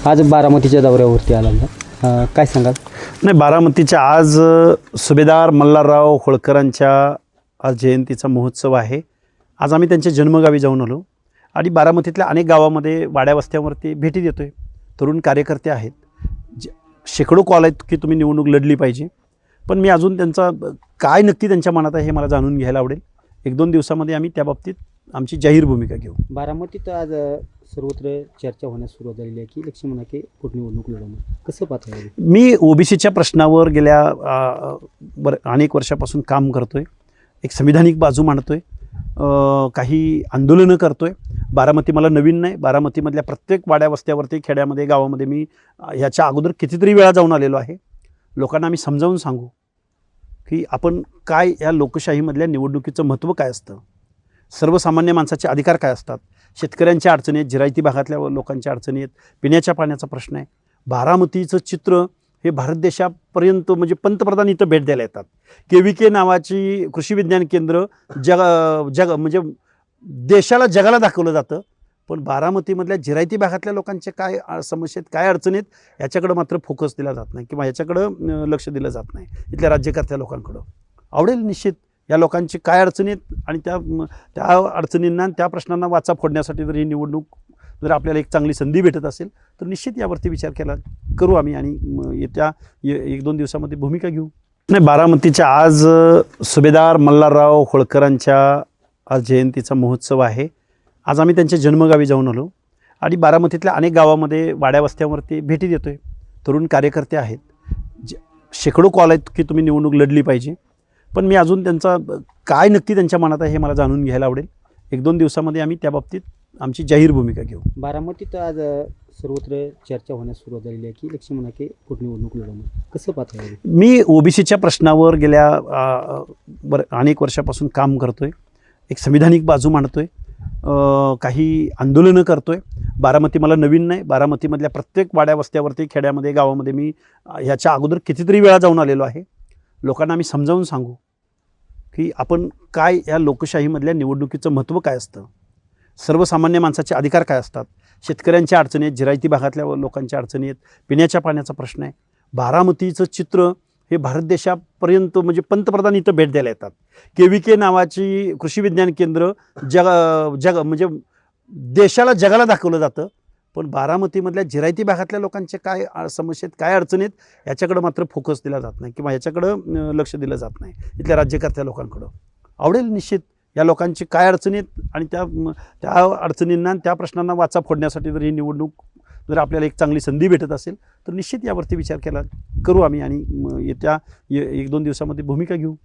आज बारामतीच्या दौऱ्यावरती आला होता. काय सांगाल? नाही, बारामतीच्या आज सुभेदार मल्हारराव होळकरांच्या आज जयंतीचा महोत्सव आहे. आज आम्ही त्यांच्या जन्मगावी जाऊन आलो आणि बारामतीतल्या अनेक गावामध्ये वाड्या वस्त्यांवरती भेटी देतोय. तरुण कार्यकर्ते आहेत, शेकडो कॉल आहेत की तुम्ही निवडणूक लढली पाहिजे, पण मी अजून त्यांचा काय नक्की त्यांच्या मनात आहे हे मला जाणून घ्यायला आवडेल. 1-2 दिवसामध्ये आम्ही त्याबाबतीत आमची जाहीर भूमिका घेऊ. बारामतीत आज सर्वत्र चर्चा होण्यास सुरुवात झालेली आहे की लक्ष्मण हाके पोटनिवडणूक लढवणार. कसं पाहता येईल? मी ओबीसीच्या प्रश्नावर गेल्या अनेक वर्षापासून काम करतोय, एक संविधानिक बाजू मांडतोय, काही आंदोलनं करतोय. बारामती मला नवीन नाही. बारामतीमधल्या प्रत्येक वाड्या वस्त्यावरती, खेड्यामध्ये, गावामध्ये मी ह्याच्या अगोदर कितीतरी वेळा जाऊन आलेलो आहे. लोकांना आम्ही समजावून सांगू की आपण काय, या लोकशाहीमधल्या निवडणुकीचं महत्त्व काय असतं, सर्वसामान्य माणसाचे अधिकार काय असतात, शेतकऱ्यांच्या अडचणी आहेत, जिरायती भागातल्या लोकांच्या अडचणी आहेत, पिण्याच्या पाण्याचा प्रश्न आहे. बारामतीचं चित्र हे भारत देशापर्यंत, म्हणजे पंतप्रधान इथं भेट द्यायला येतात. KVK नावाची कृषी विज्ञान केंद्र म्हणजे देशाला, जगाला दाखवलं जातं, पण बारामतीमधल्या जिरायती भागातल्या लोकांचे काय समस्या आहेत, काय अडचणी आहेत, याच्याकडं मात्र फोकस दिला जात नाही किंवा याच्याकडं लक्ष दिलं जात नाही इथल्या राज्यकर्त्या लोकांकडं. आवडेल निश्चित या लोकांची काय अडचणी आहेत आणि त्या अडचणींना, त्या प्रश्नांना वाचा फोडण्यासाठी जर ही निवडणूक, जर आपल्याला एक चांगली संधी भेटत असेल तर निश्चित यावरती विचार करू आम्ही आणि येत्या 1-2 दिवसामध्ये भूमिका घेऊ. नाही, बारामतीच्या आज सुभेदार मल्हारराव होळकरांच्या आज जयंतीचा महोत्सव आहे. आज आम्ही त्यांच्या जन्मगावी जाऊन आलो आणि बारामतीतल्या अनेक गावामध्ये वाड्या वस्त्यांवरती भेटी देतोय. तरुण कार्यकर्ते आहेत, शेकडो कॉल आहेत की तुम्ही निवडणूक लढली पाहिजे, पण मी अजून त्यांचा काय नक्की त्यांच्या मनात आहे हे मला जाणून घ्यायला आवडेल. 1-2 दिवसामध्ये आम्ही त्याबाबतीत आमची जाहीर भूमिका घेऊ. बारामतीत आज सर्वत्र चर्चा होण्यास सुरुवात झालेली आहे की लक्ष्मण हाके पोटनिवडणूक लढवणार. कसं पाहता येईल? मी ओबीसीच्या प्रश्नावर गेल्या अनेक वर्षापासून काम करतोय, एक संविधानिक बाजू मांडतोय, काही आंदोलनं करतोय. बारामती मला नवीन नाही. बारामतीमधल्या प्रत्येक वाड्या वस्त्यावरती, खेड्यामध्ये, गावामध्ये मी ह्याच्या अगोदर कितीतरी वेळा जाऊन आलेलो आहे. लोकांना आम्ही समजावून सांगू की आपण काय, या लोकशाहीमधल्या निवडणुकीचं महत्त्व काय असतं, सर्वसामान्य माणसाचे अधिकार काय असतात, शेतकऱ्यांच्या अडचणी आहेत, जिरायती भागातल्या लोकांच्या अडचणी आहेत, पिण्याच्या पाण्याचा प्रश्न आहे. बारामतीचं चित्र हे भारत देशापर्यंत, म्हणजे पंतप्रधान इथं भेट द्यायला येतात. KVK नावाची कृषी विज्ञान केंद्र म्हणजे देशाला, जगाला दाखवलं जातं, पण बारामतीमधल्या जिरायती भागातल्या लोकांचे काय समस्या आहेत, काय अडचणी आहेत, याच्याकडं मात्र फोकस दिला जात नाही किंवा याच्याकडं लक्ष दिलं जात नाही इथल्या राज्यकर्त्या लोकांकडं. आवडेल निश्चित या लोकांची काय अडचणी आहेत आणि त्या अडचणींना, त्या प्रश्नांना वाचा फोडण्यासाठी जर ही निवडणूक, जर आपल्याला एक चांगली संधी भेटत असेल तर निश्चित यावरती विचार करू आम्ही आणि येत्या 1-2 दिवसामध्ये भूमिका घेऊ.